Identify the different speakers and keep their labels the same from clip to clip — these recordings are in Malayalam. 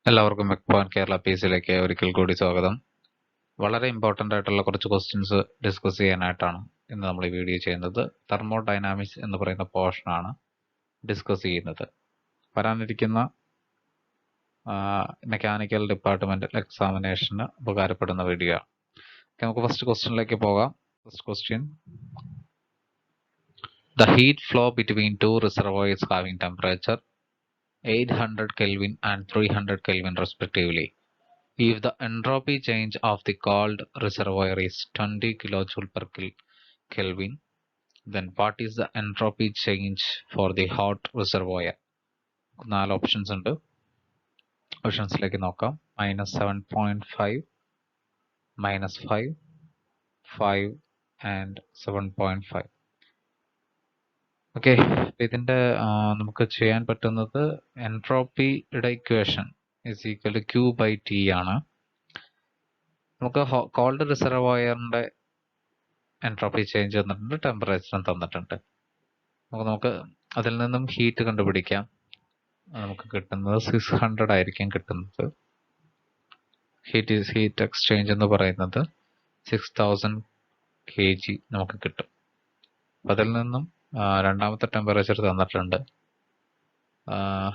Speaker 1: എല്ലാവർക്കും മെക്പോയിന്റ് കേരള പീസിലേക്ക് ഒരിക്കൽ കൂടി സ്വാഗതം. വളരെ ഇമ്പോർട്ടൻ്റ് ആയിട്ടുള്ള കുറച്ച് ക്വസ്റ്റ്യൻസ് ഡിസ്കസ് ചെയ്യാനായിട്ടാണ് ഇന്ന് നമ്മൾ ഈ വീഡിയോ ചെയ്യുന്നത്. തെർമോഡൈനാമിക്സ് എന്ന് പറയുന്ന പോർഷനാണ് ഡിസ്കസ് ചെയ്യുന്നത്. വരാനിരിക്കുന്ന മെക്കാനിക്കൽ ഡിപ്പാർട്ട്മെന്റ് എക്സാമിനേഷന് ഉപകാരപ്പെടുന്ന വീഡിയോ. നമുക്ക് ഫസ്റ്റ് ക്വസ്റ്റ്യനിലേക്ക് പോകാം. First question: the heat flow between two reservoirs having temperature 800 Kelvin and 300 Kelvin respectively. If the entropy change of the cold reservoir is 20 kilojoule per Kelvin, then what is the entropy change for the hot reservoir? 4 options ഉണ്ട്. ഓപ്ഷൻസിലേക്ക് നോക്കാം. -7.5, -5, 5 and 7.5. ഓക്കെ, ഇതിന്റെ നമുക്ക് ചെയ്യാൻ പറ്റുന്നത് എൻട്രോപ്പിയുടെ equation is equal to Q by T ആണ്. നമുക്ക് കോൾഡ് റിസർവോയറിന്റെ എൻട്രോപ്പി ചേഞ്ച് തന്നിട്ടുണ്ട്, ടെമ്പറേച്ചറും തന്നിട്ടുണ്ട്. നമുക്ക് അതിൽ നിന്നും ഹീറ്റ് കണ്ടുപിടിക്കാം. നമുക്ക് കിട്ടുന്നത് 600 ആയിരിക്കും കിട്ടുന്നത്. ഹീറ്റ് എക്സ്ചേഞ്ച് എന്ന് പറയുന്നത് 6000 kg നമുക്ക് കിട്ടും. അതിൽ നിന്നും രണ്ടാമത്തെ ടെമ്പറേച്ചർ തന്നിട്ടുണ്ട്.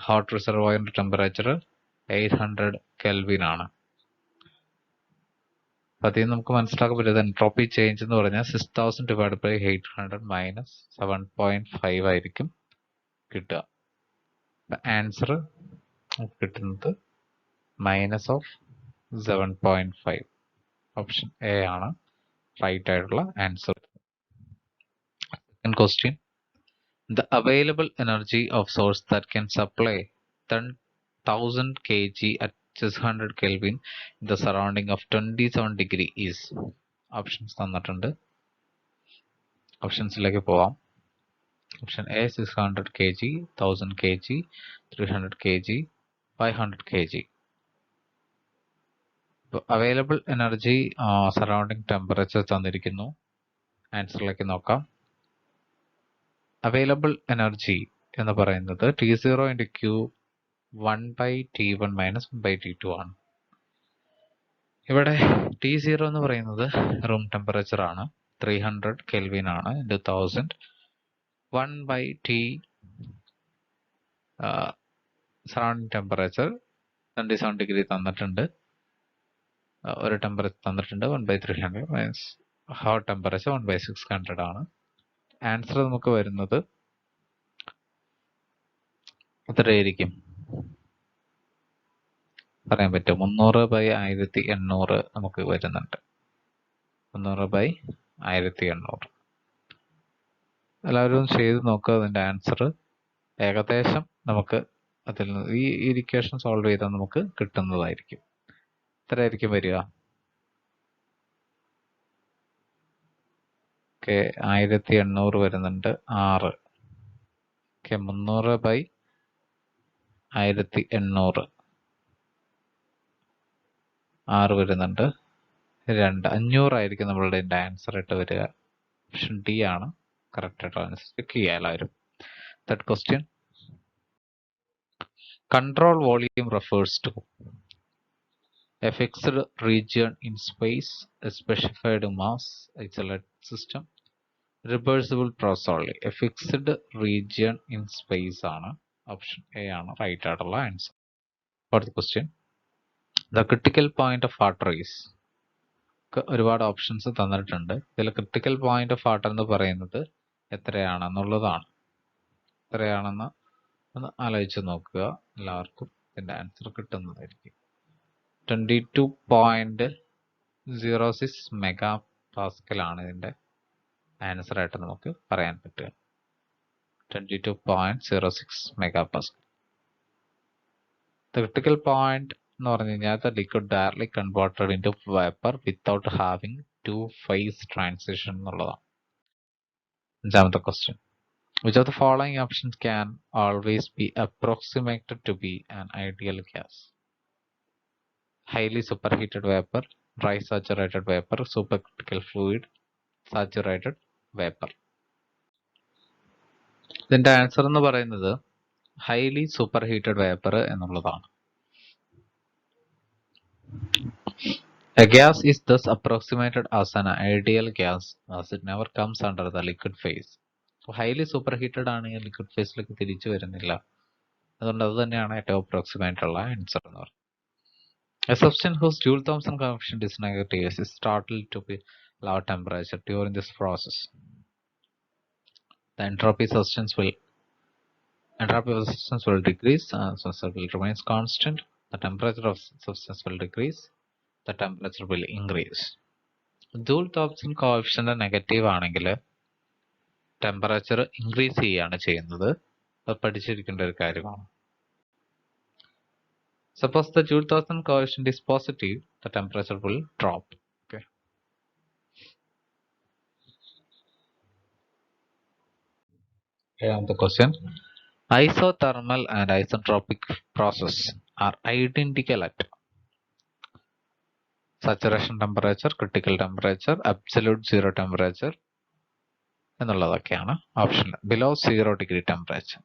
Speaker 1: ഹോട്ട് റിസർവോയറിന്റെ ടെമ്പറേച്ചർ 800 Kelvin ആണ്. അതിൽ നമുക്ക് മനസ്സിലാക്കാൻ പറ്റുന്നത് എൻട്രോപ്പി ചേഞ്ച് എന്ന് പറഞ്ഞാൽ 6000 ഡിവൈഡ് ബൈ 800 മൈനസ് 7.5 ആയിരിക്കും കിട്ടുക. ആൻസർ കിട്ടുന്നത് -7.5. ഓപ്ഷൻ എ ആണ് റൈറ്റ് ആയിട്ടുള്ള answer. Second question: the available energy of source that can supply 10,000 kg at 600 Kelvin in the surrounding of 27 degree is. Options തന്നിട്ടുണ്ട്. ഓപ്ഷൻസിലേക്ക് പോവാം. Option A 600 kg, 1000 kg, 300 kg, 500 kg. Available energy surrounding temperature തന്നിരിക്കുന്നു. ആൻസറിലേക്ക് നോക്കാം. അവൈലബിൾ എനർജി എന്ന് പറയുന്നത് T0 × Q 1/T1 minus 1/T2 ആണ്. ഇവിടെ T0 എന്ന് പറയുന്നത് റൂം ടെമ്പറേച്ചർ ആണ്, 300 Kelvin ആണ്, 1000. 1/T സറൗണ്ടിങ് ടെമ്പറേച്ചർ 27 ഡിഗ്രി തന്നിട്ടുണ്ട്. ഒരു ടെമ്പറേച്ചർ തന്നിട്ടുണ്ട് 1/300 മൈനസ് ഹോട്ട് ടെമ്പറേച്ചർ 1/600 ആണ്. ആൻസർ നമുക്ക് വരുന്നത് എത്രയായിരിക്കും പറയാൻ പറ്റും. 300/1800 നമുക്ക് വരുന്നുണ്ട്. 300/1800. എല്ലാവരും ചെയ്ത് നോക്കുക. അതിന്റെ ആൻസർ ഏകദേശം നമുക്ക് അതിൽ നിന്ന് ഈ ഇക്വേഷൻ സോൾവ് ചെയ്താൽ നമുക്ക് കിട്ടുന്നതായിരിക്കും. എത്രയായിരിക്കും വരിക? ഓക്കെ, 1800 വരുന്നുണ്ട്. 6. ഓക്കെ, 300/1800 6 വരുന്നുണ്ട്. 2 500 ആയിരിക്കും നമ്മളുടെ ആൻസർ ആയിട്ട് വരിക. ഓപ്ഷൻ ഡി ആണ് കറക്റ്റ് ആയിട്ട് ആൻസർ. ചെക്ക് ചെയ്യുക എല്ലാവരും. Third question: control volume refers to a fixed region in space, a specified mass, isolate system, reversible process only. A fixed region in space ആണ്. ഓപ്ഷൻ എ ആണ് റൈറ്റ് ആയിട്ടുള്ള answer. Fourth question: the critical point of water is. ഒരുപാട് ഓപ്ഷൻസ് തന്നിട്ടുണ്ട്. ഇതിൽ ക്രിട്ടിക്കൽ പോയിന്റ് ഓഫ് വാട്ടർ എന്ന് പറയുന്നത് എത്രയാണെന്നുള്ളതാണ്. എത്രയാണെന്ന് ഒന്ന് ആലോചിച്ച് നോക്കുക. എല്ലാവർക്കും ഇതിന്റെ ആൻസർ കിട്ടുന്നതായിരിക്കും. 22.06 മെഗാ പാസ്കൽ ആണ് ഇതിന്റെ ആൻസർ ആയിട്ട് നമുക്ക് പറയാൻ പറ്റുക. 22.06 mega Pascal. The critical point എന്ന് പറഞ്ഞു കഴിഞ്ഞാൽ the liquid directly converted into vapour without having 2 phase transition എന്നുള്ളതാണ്. അഞ്ചാമത്തെ question: which of the following options can always be approximated to be an ideal gas? Highly superheated vapor, dry saturated vapor, supercritical fluid, saturated vapor. ഇതിന്റെ ആൻസർ എന്ന് പറയുന്നത് ഹൈലി സൂപ്പർ ഹീറ്റഡ് വേപ്പർ എന്നുള്ളതാണ്. A gas is thus approximated as an ideal gas as it never comes under the liquid phase. Highly super heated ആണെങ്കിൽ ലിക്വിഡ് ഫേസിലേക്ക് തിരിച്ചു വരുന്നില്ല. അതുകൊണ്ട് അത് തന്നെയാണ് ഏറ്റവും അപ്രോക്സിമേറ്റ് ഉള്ള ആൻസർ എന്ന് പറയുന്നത്. A substance whose Joule-Thomson coefficient is negative is startled to be low temperature during this process. The entropy of the substance will decrease, substance will remain constant. The temperature of substance will decrease. The temperature will increase. Joule-Thomson coefficient negative ആണെങ്കിൽ ടെമ്പറേച്ചർ ഇൻക്രീസ് ചെയ്യുകയാണ് ചെയ്യുന്നത്. അത് പഠിച്ചിരിക്കേണ്ട ഒരു കാര്യമാണ്. Suppose the Joule-Thomson coefficient is positive, the temperature will drop. Okay. Here on the question. Isothermal and isentropic process are identical at saturation temperature, critical temperature, absolute zero temperature എന്നുള്ളതൊക്കെയാണ് ഓപ്ഷനിൽ. ബിലോ 0 ഡിഗ്രി ടെമ്പറേച്ചർ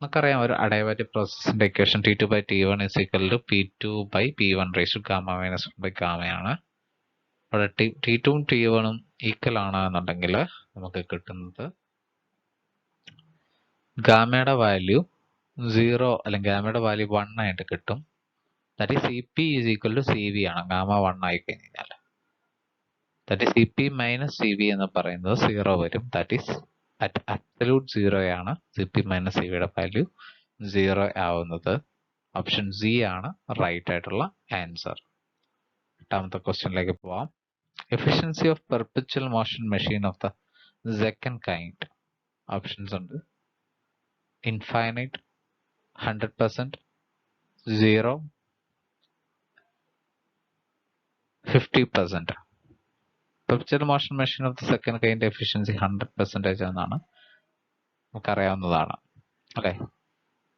Speaker 1: നമുക്കറിയാം. ഒരു അഡയബാറ്റിക് പ്രോസസ്സിന്റെ equation T2/T1 is equal to P2/P1 raised to gamma minus 1 by gamma ആണ്. അവിടെ T2 ഉം T1 ഉം ഈക്വൽ ആണ് എന്നുണ്ടെങ്കിൽ നമുക്ക് കിട്ടുന്നത് ഗാമയുടെ വാല്യൂ 0 അല്ലെങ്കിൽ ഗാമയുടെ വാല്യൂ 1 ആയിട്ട് കിട്ടും. That is Cp is equal to Cv ആണ്. ഗാമ 1 ആയി കഴിഞ്ഞാൽ that is Cp minus Cv എന്ന് പറയുന്നത് 0 വരും. ദാറ്റ് ഈസ് അറ്റ് അബ്സല്യൂട്ട് 0 ആണ് Cp മൈനസ് Cvയുടെ വാല്യൂ 0 ആവുന്നത്. ഓപ്ഷൻ സി ആണ് റൈറ്റ് ആയിട്ടുള്ള ആൻസർ. എട്ടാമത്തെ ക്വസ്റ്റ്യനിലേക്ക് പോവാം. Efficiency of perpetual motion machine of the second kind. Options ഉണ്ട്. Infinite, 100%, 0, 50%. Perpetual motion machine of the second kind efficiency 100% എന്നാണ് നമുക്കറിയാവുന്നതാണ് അല്ലെ.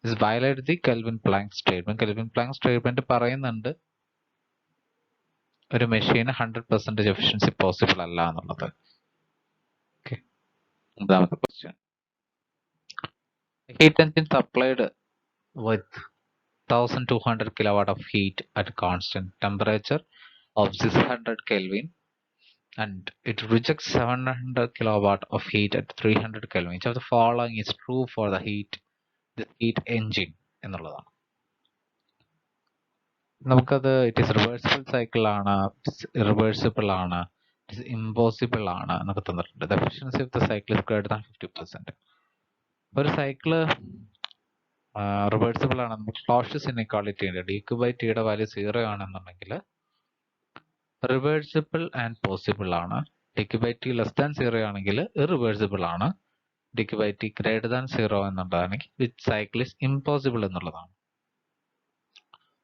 Speaker 1: This violates the Kelvin Planck statement. Kelvin Planck statement പറയുന്നുണ്ട് ഒരു മെഷീന് 100% എഫിഷ്യൻസി പോസിബിൾ അല്ല എന്നുള്ളത്. ഓക്കെ. മൂന്നാമത്തെ question. Heat engine supplied with 1200 kilowatt of heat at constant temperature of 600 Kelvin and it rejects 700 kilowatt of heat at 300 Kelvin. Which of the following is true for the heat engine എന്നുള്ളതാണ്. നമുക്കത് ഇറ്റ് ഈസ് റിവേഴ്സിബിൾ സൈക്കിൾ ആണ്, ഇറിവേഴ്സിബിൾ ആണ്, ഇറ്റ് ഈസ് ഇമ്പോസിബിൾ ആണ് എന്നൊക്കെ തന്നിട്ടുണ്ട്. The efficiency of the cycle is greater than 50%. ഒരു സൈക്കിള് റിവേഴ്സിബിൾ ആണ്. നമുക്ക് ക്ലോഷ്യസ് ഇൻഇക്വാളിറ്റി ഉണ്ട്. dQ/Tയുടെ വാല്യൂ 0 ആണെന്നുണ്ടെങ്കിൽ റിവേഴ്സിബിൾ ആൻഡ് പോസിബിൾ ആണ്. dQ/T ലെസ് ദാൻ 0 ആണെങ്കിൽ ഇറിവേഴ്സിബിൾ ആണ്. dQ/T ഗ്രേറ്റർ ദാൻ 0 എന്നുള്ളതാണെങ്കിൽ വിച്ച് സൈക്കിൾ ഇസ് ഇമ്പോസിബിൾ എന്നുള്ളതാണ്.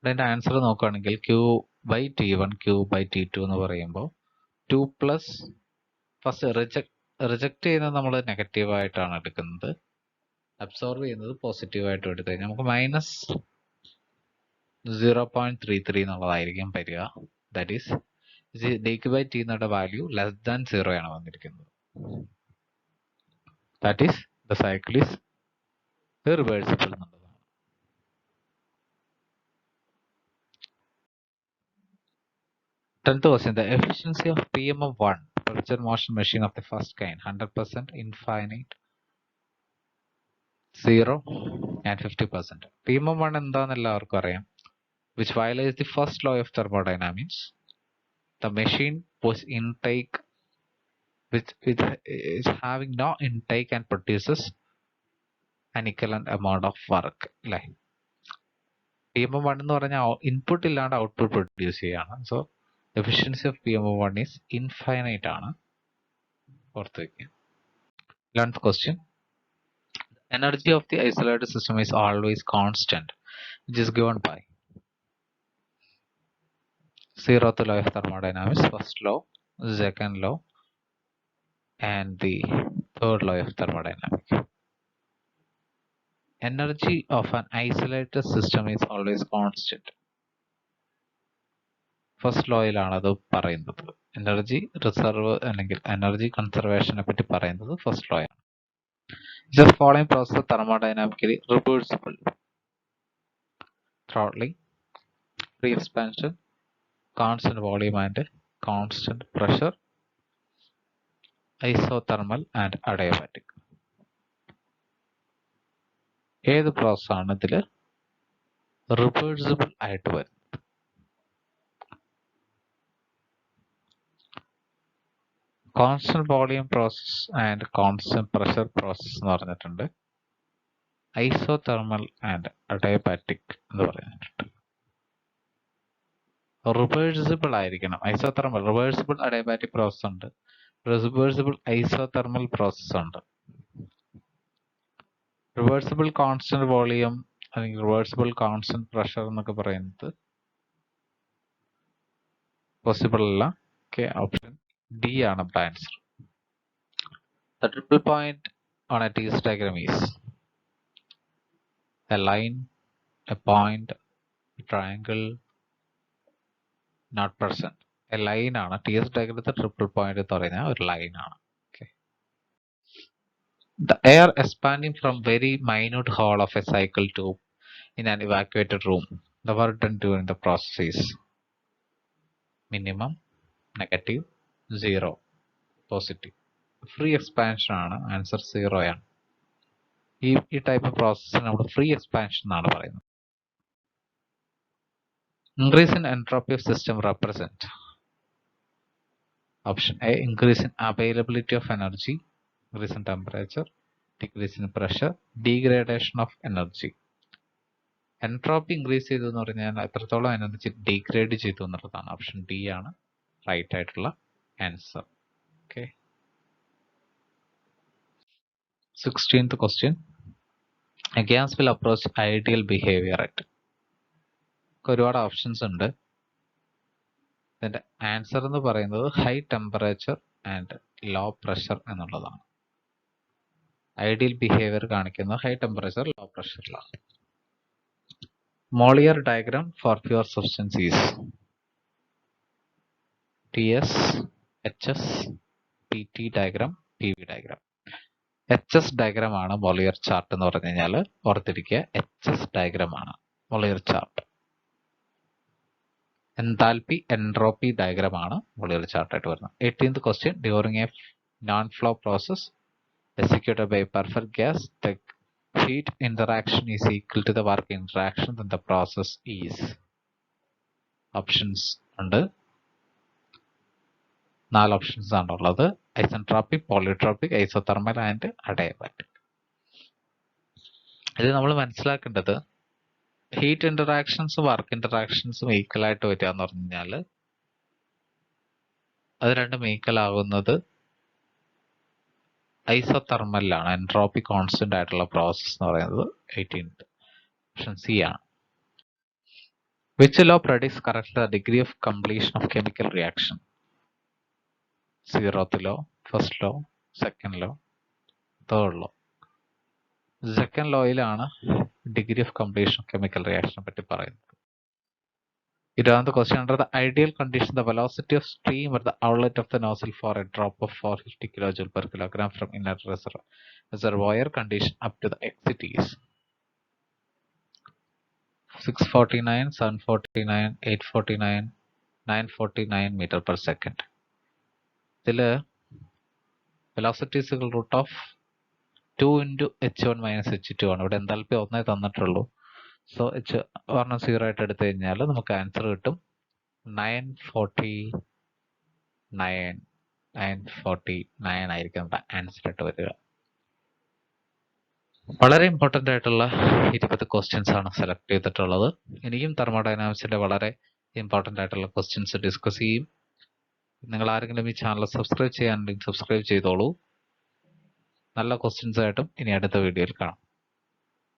Speaker 1: അതിന്റെ ആൻസർ നോക്കുകയാണെങ്കിൽ Q/T1 Q/T2 എന്ന് പറയുമ്പോൾ 2 പ്ലസ് ഫസ്റ്റ് റിജക്ട് ചെയ്യുന്നത് നമ്മൾ നെഗറ്റീവ് ആയിട്ടാണ് എടുക്കുന്നത്. അബ്സോർവ് ചെയ്യുന്നത് പോസിറ്റീവ് ആയിട്ട് എടുത്തു കഴിഞ്ഞാൽ നമുക്ക് മൈനസ് 0.33 എന്നുള്ളതായിരിക്കും വരിക. ദാറ്റ് ഈസ് dQ/T എന്നുള്ള വാല്യൂ ലെസ് ദാൻ 0 ആണ് വന്നിരിക്കുന്നത്. That is the cycle is irreversible എന്നുള്ളതാണ്. Tenth question. The efficiency of PMM1, perpetual motion machine of the first kind, 100%, infinite, 0, and 50%. PMM1 എന്താണെന്ന് എല്ലാവർക്കും അറിയാം. Which violates the first law of thermodynamics. The machine was intake, which is having no intake and produces an equivalent amount of work. അല്ലേ? PMM1 എന്ന് പറഞ്ഞാൽ ഇൻപുട്ട് ഇല്ലാണ്ട് ഔട്ട്പുട്ട് പ്രൊഡ്യൂസ് ചെയ്യാണ്. So efficiency of PMM1 is infinite ആണ്. ഓർത്ത് വയ്ക്കുക. 11th question. Energy of the isolated system is always constant, which is given by 0th law of thermodynamics, first law, second law, and the third law of thermodynamics. Energy of an isolated system is always constant. First ലോയിലാണ് അത് പറയുന്നത്. എനർജി റിസർവ് അല്ലെങ്കിൽ എനർജി കൺസർവേഷനെ പറ്റി പറയുന്നത് ഫസ്റ്റ് ലോ ആണ്. Just following process thermodynamically reversible. throttling, free expansion, constant volume and constant pressure, isothermal and adiabatic. ഏത് പ്രോസസ് ആണ് ഇതിൽ റിവേഴ്സിബിൾ ആയിട്ട് വരുന്നത്? Constant volume process and constant pressure process എന്ന് പറഞ്ഞിട്ടുണ്ട്. ഐസോതെർമൽ ആൻഡ് അഡയബാറ്റിക് എന്ന് പറഞ്ഞിട്ടുണ്ട്. റിവേഴ്സിബിൾ ആയിരിക്കണം. ഐസോതെർമൽ റിവേഴ്സിബിൾ അഡയബാറ്റിക് പ്രോസസ് ഉണ്ട്, റിവേഴ്സിബിൾ ഐസോതെർമൽ പ്രോസസ് ഉണ്ട്. റിവേഴ്സിബിൾ കോൺസ്റ്റന്റ് വോളിയം അല്ലെങ്കിൽ റിവേഴ്സിബിൾ കോൺസ്റ്റന്റ് പ്രഷർ എന്നൊക്കെ പറയുന്നത് പോസിബിൾ അല്ല. ഓക്കെ, ഓപ്ഷൻ ഡി ആണ് answer. The triple point on a T diagram is a line, a point, a triangle, not present. A line ആണ് ടി എസ് ഡയഗ്രത്തിൽ ട്രിപ്പിൾ പോയിന്റ് എന്ന് പറയുന്ന ഒരു ലൈൻ ആണ്. Okay. The air expanding from very minute hole of a cycle tube in an evacuated room. The work done during the process is minimum, negative, zero, positive. Free expansion ആണ്. ആൻസർ 0 ആണ്. ഈ ടൈപ്പ് ഓഫ് പ്രോസസ്സിന് നമ്മൾ ഫ്രീ എക്സ്പാൻഷൻ എന്നാണ് പറയുന്നത്. Increase in entropy of system represent. Option A increase in availability of energy, increase in temperature, decrease in pressure, degradation of energy. Entropy increase ചെയ്തു എന്ന് പറഞ്ഞാൽ എത്രത്തോളം എനർജി ഡീഗ്രേഡ് ചെയ്തു എന്നുള്ളതാണ്. ഓപ്ഷൻ ഡി ആണ് റൈറ്റ് ആയിട്ടുള്ള answer. Okay, 16th question. A gas will approach ideal behavior at. ഒരുപാട് ഓപ്ഷൻസ് ഉണ്ട്. ഇതിന്റെ ആൻസർ എന്ന് പറയുന്നത് high temperature and low pressure എന്നുള്ളതാണ്. ഐഡിയൽ ബിഹേവിയർ കാണിക്കുന്നത് ഹൈ ടെമ്പറേച്ചർ ലോ പ്രഷറിലാണ്. Mollier diagram for pure substance is TS, HS, PT diagram, PV diagram. HS diagram ആണ് Mollier ചാർട്ട് എന്ന് പറഞ്ഞു കഴിഞ്ഞാൽ ഓർത്തിരിക്കുക. HS ഡയഗ്രാം ആണ് Mollier chart. Enthalpy entropy diagram ആണ് Mollier ചാർട്ട് ആയിട്ട് വരുന്നത്. 18th question. During a non-flow process executed by perfect gas, the heat interaction is equal to the work interaction, then the process is. Options ഉണ്ട്. 4 ഓപ്ഷൻസ് ആണുള്ളത്. Isentropic, polytropic, isothermal and adiabatic. ഇത് നമ്മൾ മനസ്സിലാക്കേണ്ടത് ഹീറ്റ് ഇന്ററാക്ഷൻസും വർക്ക് ഇന്ററാക്ഷൻസും ഈക്വൽ ആയിട്ട് വരിക എന്ന് പറഞ്ഞു കഴിഞ്ഞാൽ അത് രണ്ടും ഈക്വൽ ആകുന്നത് ഐസോതെർമലിലാണ്. എൻട്രോപ്പി കോൺസ്റ്റന്റ് ആയിട്ടുള്ള പ്രോസസ് എന്ന് പറയുന്നത് 18th ഓപ്ഷൻ സി ആണ്. Which law predicts correctly the degree of completion of chemical reaction? 0th law, first law, second law, third law. Second ലോയിലാണ് degree of completion of chemical റിയാക്ഷനെ പറ്റി പറയുന്നത്. 20th question. Under the ideal condition, the velocity of stream at the outlet of the nozzle for a drop of 450 kJ per kilogram from inlet reservoir condition up to the exit is 649, 749, 849, 949 meter per second. ഇതില് velocity is equal root of 2 into h1 minus h2 ആണ്. ഇവിടെ എന്താൽപ്പി ഒന്നേ തന്നിട്ടുള്ളൂ. സോ h ഒരെണ്ണം 0 ആയിട്ട് എടുത്തു കഴിഞ്ഞാൽ നമുക്ക് ആൻസർ കിട്ടും 949 ആയിരിക്കും ആൻസർ ആയിട്ട് വരിക. വളരെ ഇമ്പോർട്ടൻ്റ് ആയിട്ടുള്ള 20 ക്വസ്റ്റ്യൻസ് ആണ് സെലക്ട് ചെയ്തിട്ടുള്ളത്. ഇനിയും തെർമോഡൈനാമിക്സിന്റെ വളരെ ഇമ്പോർട്ടൻ്റ് ആയിട്ടുള്ള ക്വസ്റ്റ്യൻസ് ഡിസ്കസ് ചെയ്യും. നിങ്ങൾ ആരെങ്കിലും ഈ ചാനൽ സബ്സ്ക്രൈബ് ചെയ്യാനുണ്ടെങ്കിൽ സബ്സ്ക്രൈബ് ചെയ്തോളൂ. നല്ല ക്വസ്റ്റ്യൻസ് ആയിട്ടും ഇനി അടുത്ത വീഡിയോയിൽ കാണാം.